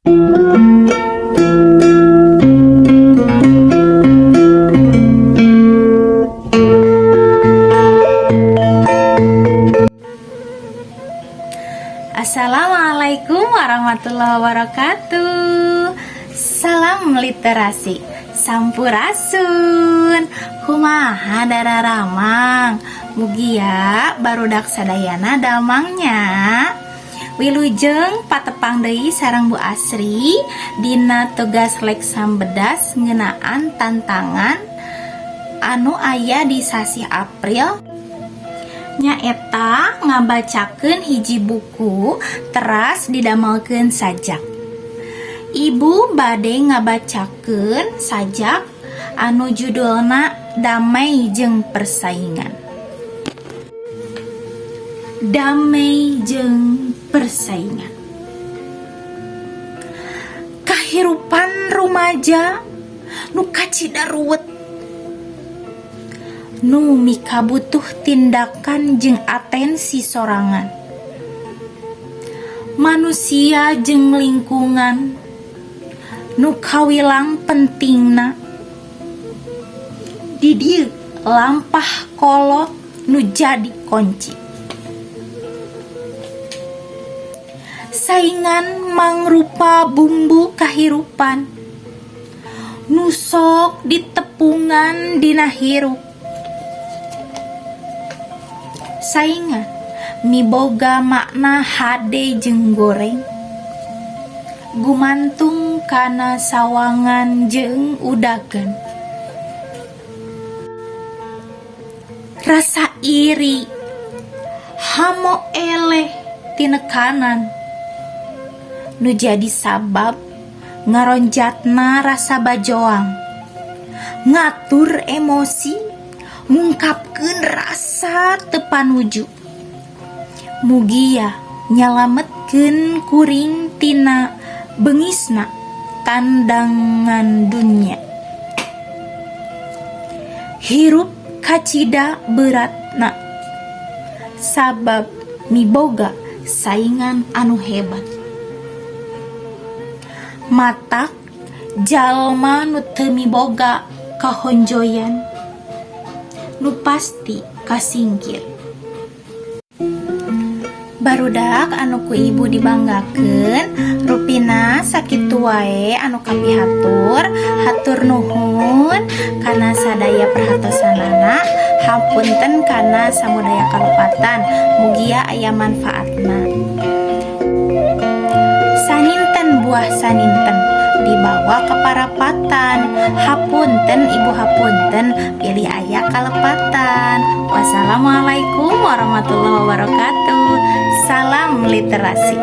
Assalamualaikum warahmatullahi wabarakatuh. Salam literasi, sampurasun. Kumaha dararamang, mugia barudak sadayana damangnya. Wilujeng patepang deui sareng Bu Asri dina tugas leksam bedas ngeunaan tantangan anu aya di sasi April, nyaeta ngabacakeun hiji buku teras didamelkeun sajak. Ibu bade ngabacakeun sajak anu judulna Damai Jeung Persaingan. Damai jeung persaingan. Kahirupan rumaja nu kacida ruwet, nu mika butuh tindakan jeung atensi sorangan. Manusia jeung lingkungan nu kawilang pentingna. Di dieu lampah kolot nu jadi kunci. Saingan mangrupa bumbu kahirupan nu sok ditepungan dina hirup. Saingan miboga makna hade jeung goreng, gumantung kana sawangan jeung udagan. Rasa iri, hamo eleh tinekanan nu jadi sabab ngaronjatna rasa bajoang, ngatur emosi, ngungkapkeun rasa teu panuju. Mugia nyalametkeun kuring tina beungisna tandangan dunya. Hirup kacida beratna sabab miboga saingan anu hebat. Matak jalma nu teu miboga kahonjoyan, nu pasti kasingkir. Barudak anu ku ibu dibanggakeun, rupina sakitu wae anu kapihatur, hatur nuhun kana sadaya perhatosanana, hapunten kana samudaya kalupatan, mugia aya manfaatna. Saninten buah saninten dibawa ke parapatan, hapunten ibu hapunten pilih aya kalepatan. Wassalamualaikum warahmatullahi wabarakatuh. Salam literasi.